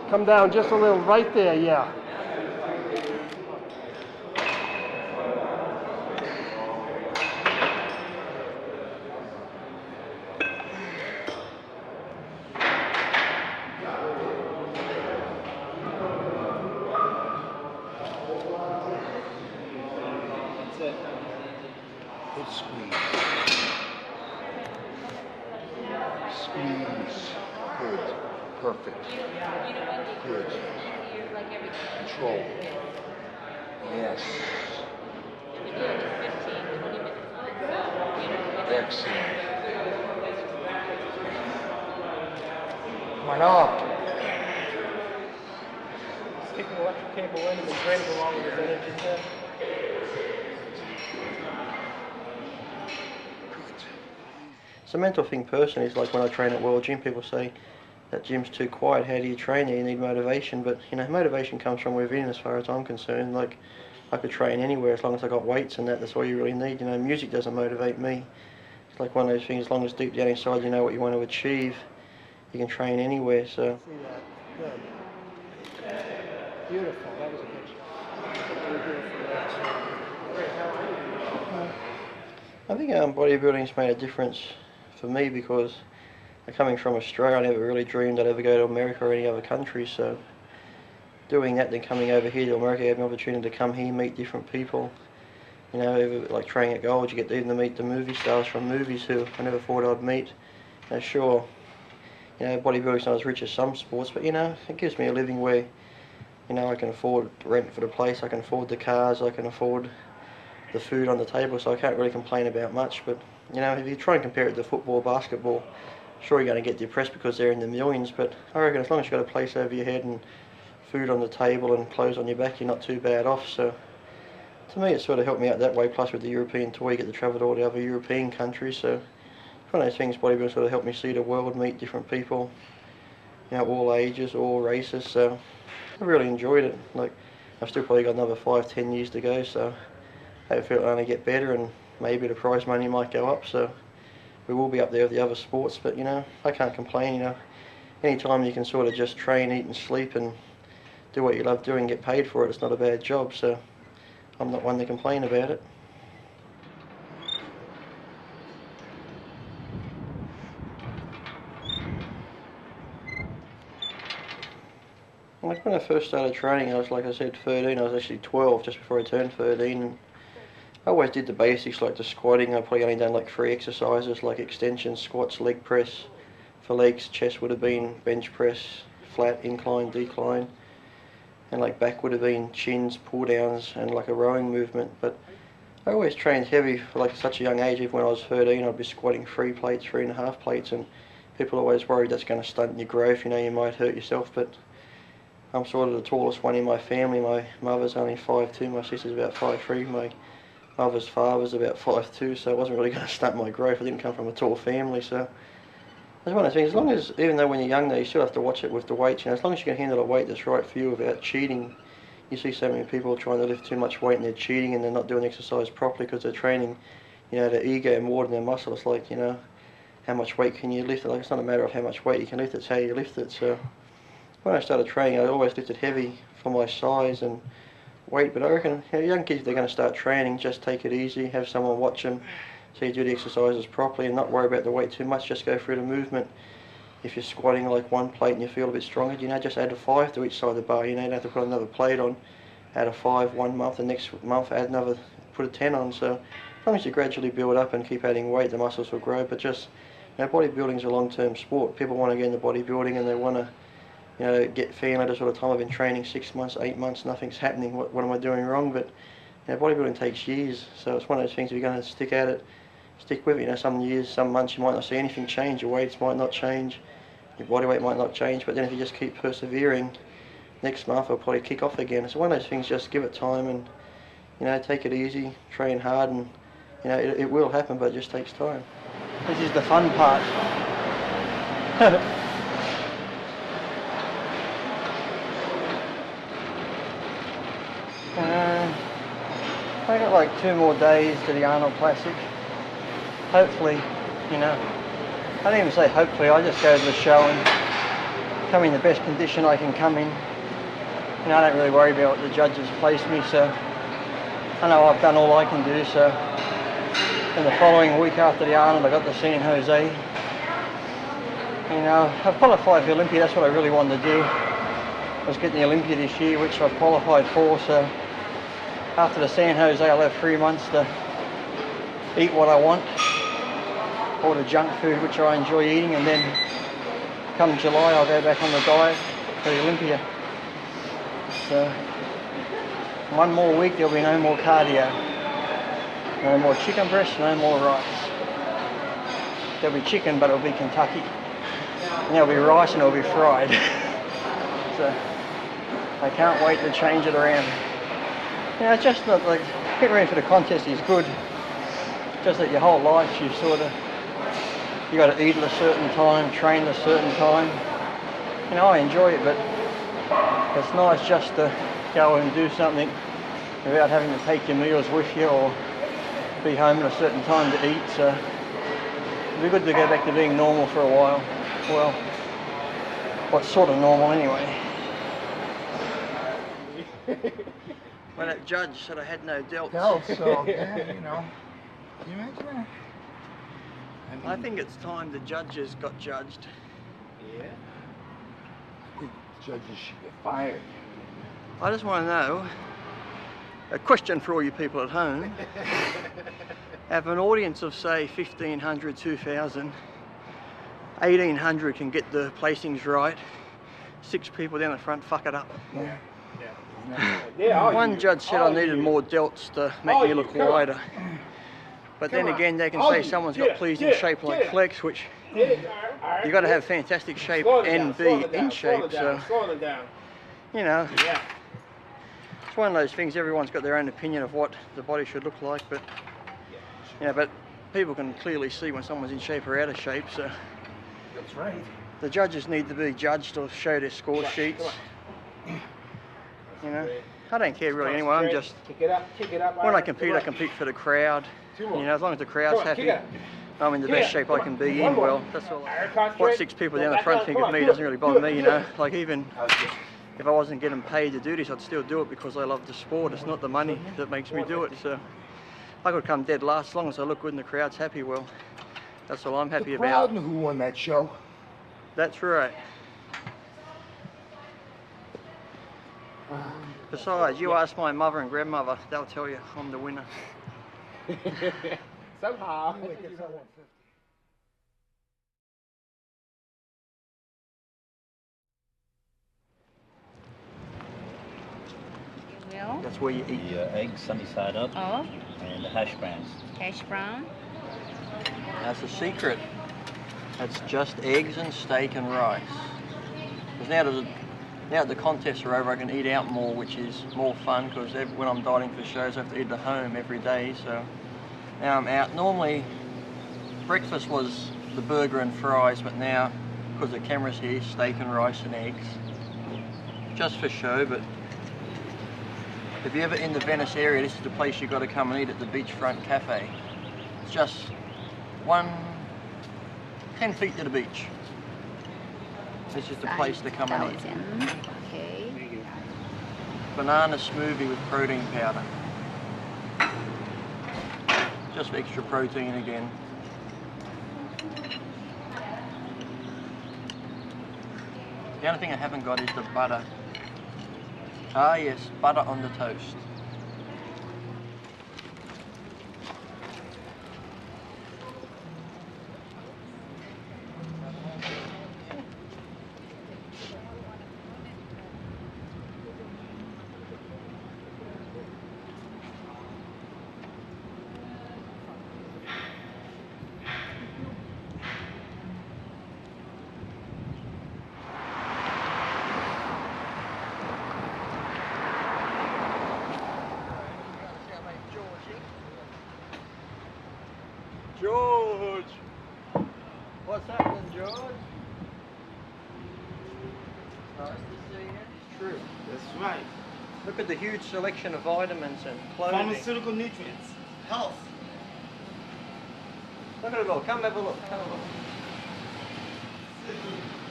Come down just a little, right there, yeah. Good squeeze. Squeeze. Good. Perfect. Good. Control. Yes. Excellent. Come on up. Stick an electric cable in and then drain it along with his energy there. It's a mental thing personally. It's like when I train at World Gym, people say that gym's too quiet. How do you train there? You need motivation. But you know, motivation comes from within as far as I'm concerned. Like, I could train anywhere as long as I got weights and that's all you really need. You know, music doesn't motivate me. It's like one of those things, as long as deep down inside you know what you want to achieve, you can train anywhere. So. See that? Good. Beautiful. That was a good shot. I think bodybuilding's made a difference for me because coming from Australia, I never really dreamed I'd ever go to America or any other country. So doing that, then coming over here to America, having an opportunity to come here, meet different people. You know, like training at Gold, you get even to meet the movie stars from movies who I never thought I'd meet. You know, sure, you know, bodybuilding's not as rich as some sports, but you know, it gives me a living where, you know, I can afford rent for the place, I can afford the cars, I can afford the food on the table, so I can't really complain about much. But you know, if you try and compare it to football, basketball, sure you're going to get depressed because they're in the millions, but I reckon as long as you've got a place over your head and food on the table and clothes on your back, you're not too bad off. So to me, it sort of helped me out that way. Plus with the European tour, you get to travel to all the other European countries. So it's one of those things, bodybuilding sort of helped me see the world, meet different people, you know, all ages, all races. So I really enjoyed it. Like, I've still probably got another 5-10 years to go, so hopefully it'll only get better and maybe the prize money might go up. So we will be up there with the other sports, but you know, I can't complain. You know, anytime you can sort of just train, eat and sleep and do what you love doing, get paid for it, it's not a bad job. So I'm not one to complain about it. Like when I first started training, I was, like I said, 13. I was actually 12 just before I turned 13. And I always did the basics like the squatting. I probably only done like 3 exercises like extensions, squats, leg press. For legs, chest would have been bench press, flat, incline, decline. And like back would have been chins, pull downs, and like a rowing movement. But I always trained heavy for like such a young age. Even when I was 13, I'd be squatting 3 plates, 3.5 plates, and people are always worried that's going to stunt your growth. You know, you might hurt yourself. But I'm sort of the tallest one in my family. My mother's only 5'2", my sister's about 5'3", my mother's father's about 5'2", so it wasn't really going to stunt my growth. I didn't come from a tall family, so it's one of those things. As long as, even though when you're young, though, you still have to watch it with the weights. You know, as long as you can handle a weight that's right for you without cheating. You see so many people trying to lift too much weight and they're cheating and they're not doing exercise properly because they're training, you know, their ego more than their muscle. It's like, you know, how much weight can you lift? Like, it's not a matter of how much weight you can lift, it's how you lift it. So when I started training, I always lifted heavy for my size and weight. But I reckon, you know, young kids, if they're going to start training, just take it easy, have someone watch them, so you do the exercises properly and not worry about the weight too much, just go through the movement. If you're squatting like 1 plate and you feel a bit stronger, you know, just add a 5 to each side of the bar. You know, you don't have to put another plate on, add a 5 1 month, the next month add another, put a 10 on. So as long as you gradually build up and keep adding weight, the muscles will grow. But just, you know, bodybuilding is a long-term sport. People want to get into bodybuilding and they want to, you know, get feeling at a sort of time. I've been training 6 months, 8 months, nothing's happening. What am I doing wrong? But you know, bodybuilding takes years, so it's one of those things. If you're going to stick at it, stick with it. You know, some years, some months you might not see anything change. Your weights might not change, your body weight might not change. But then if you just keep persevering, next month it'll probably kick off again. It's one of those things. Just give it time and, you know, take it easy, train hard, and you know it will happen, but it just takes time. This is the fun part. I got like 2 more days to the Arnold Classic. Hopefully, you know, I don't even say hopefully, I just go to the show and come in the best condition I can come in. And I don't really worry about what the judges place me, so I know I've done all I can do. So in the following week after the Arnold, I got the San Jose. You know, I've qualified for Olympia. That's what I really wanted to do. I was getting the Olympia this year, which I've qualified for. So after the San Jose, I'll have 3 months to eat what I want, all the junk food which I enjoy eating, and then come July I'll go back on the diet for the Olympia. So 1 more week there'll be no more cardio, no more chicken breast, no more rice. There'll be chicken, but it'll be Kentucky, and there'll be rice and it'll be fried. So I can't wait to change it around. You know, it's just not like getting ready for the contest is good. Just that your whole life you got to eat at a certain time, train at a certain time. You know, I enjoy it, but it's nice just to go and do something without having to take your meals with you or be home at a certain time to eat. So it'd be good to go back to being normal for a while. Well, what's sort of normal anyway. When that judge said I had no delts. So yeah, you know. Can you imagine that? I think it's time the judges got judged. Yeah. I think judges should get fired. I just want to know, a question for all you people at home. Have an audience of say 1,500, 2,000, 1,800 can get the placings right, 6 people down the front fuck it up. Yeah. One judge said I needed more delts to make me look wider. But then again, they can say someone's got pleasing shape like Flex, which you got to have fantastic shape and be in shape. So, you know, it's one of those things. Everyone's got their own opinion of what the body should look like, but you know, but people can clearly see when someone's in shape or out of shape. So, That's right. the judges need to be judged or show their score sheets. You know, I don't care really anyway. I'm just when I compete for the crowd. You know, as long as the crowd's happy, I'm in the best shape I can be in. Well, that's all. What 6 people down the front think of me doesn't really bother me, you know. Like even if I wasn't getting paid to do this, I'd still do it because I love the sport. It's not the money that makes me do it. So I could come dead last as long as I look good and the crowd's happy. Well, that's all I'm happy about. The crowd knew who won that show. That's right. Besides, you ask my mother and grandmother, they'll tell you I'm the winner. Somehow. That's where you eat. The eggs sunny side up Oh, and the hash browns. hash brown. That's the secret. That's just eggs and steak and rice. Because now the contests are over, I can eat out more, which is more fun because when I'm dieting for shows, I have to eat at home every day. So now I'm out. Normally, breakfast was the burger and fries, but now, because the camera's here, steak and rice and eggs. Just for show, but if you're ever in the Venice area, this is the place you've got to come and eat at the Beachfront Cafe. It's just 10 feet to the beach. It's just a place to come and eat. Okay. Banana smoothie with protein powder. Just extra protein again. The only thing I haven't got is the butter. Ah yes, butter on the toast. George! What's happening, George? Nice to see you. It's true. That's right. Look at the huge selection of vitamins and clothing. Pharmaceutical nutrients. Health. Look at it all. Come have a look. Come have a look.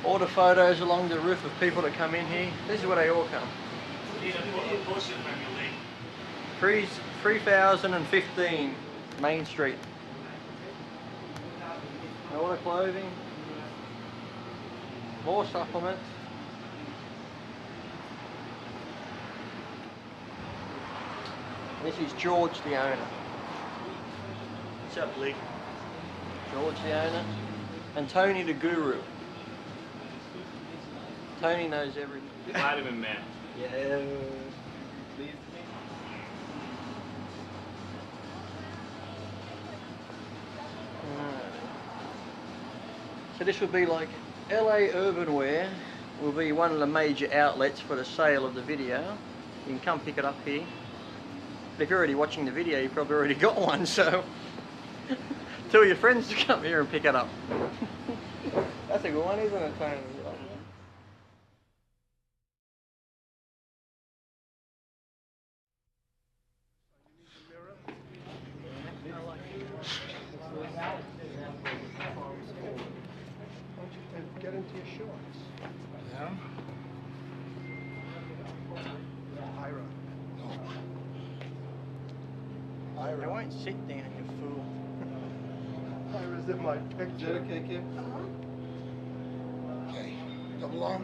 All the photos along the roof of people that come in here. This is where they all come. 3015 Main Street. All the clothing. More supplements. This is George, the owner. What's up, Lee? George, the owner. And Tony, the guru. Tony knows everything. Vitamin Man. Yeah. So this would be like LA Urban Wear will be one of the major outlets for the sale of the video. You can come pick it up here. But if you're already watching the video, you probably already got one, so tell your friends to come here and pick it up. That's a good one, isn't it, Tony? Get into your shorts. Yeah? Ira. No. Ira. I won't sit down, you fool. Ira's in my picture. Is that okay, Kim? Okay. Double arm.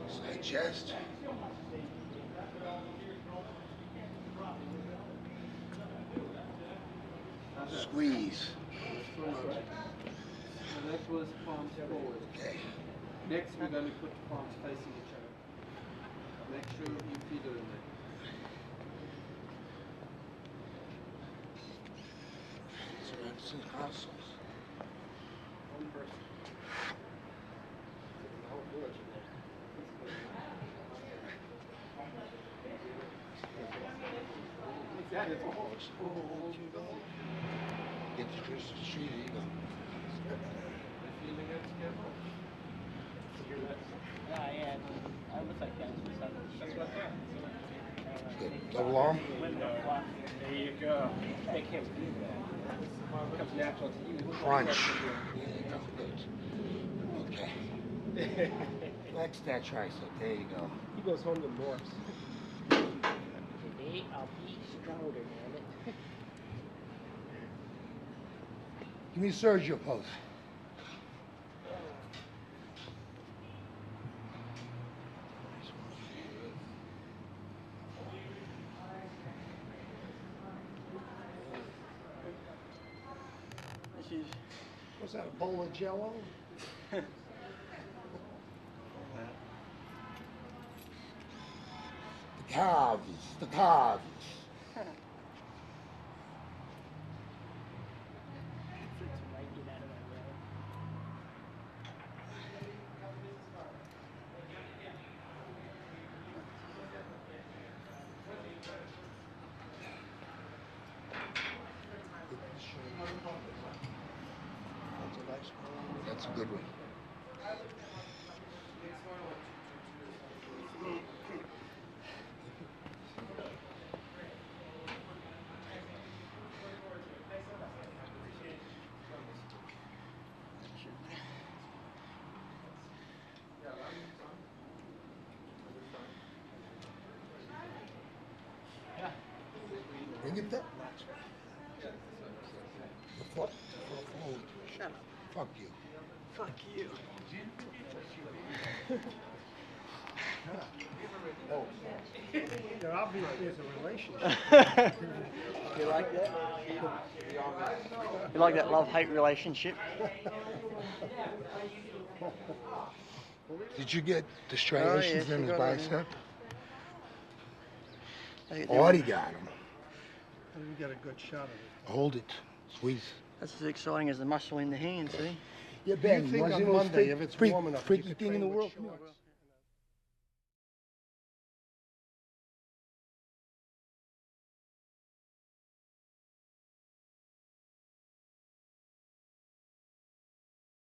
Side chest. Squeeze. The next was palms forward. Okay. Next, we're going to put the palms facing each other. Make sure your feet are in there. One person. The whole village in there. That is all. Get you to the street, there you go. Feeling it together? Yeah. I was like that. That's what Good. Double arm. There you go. They can't do that. It comes natural to you. Crunch. There you go. Good. Okay. Flex that tricep. There you go. He goes home to morphs. Today I'll be stronger, damn it. Give me a Sergio pose. This is... Was that a bowl of Jello? The calves, the calves. That's a good one. Bring it up. The foot forward. Shut up. Fuck you. Fuck you. Oh. There obviously is a relationship. You like that? You like that love-hate relationship? Did you get the striations yes, in you his got it. bicep? Hey, Already got him. I didn't get a good shot of it. Hold it. Squeeze. That's as exciting as the muscle in the hand, see? Yeah, Ben, think was on the most Monday, if it's warm enough, you freaky could thing in train the with world? shorts?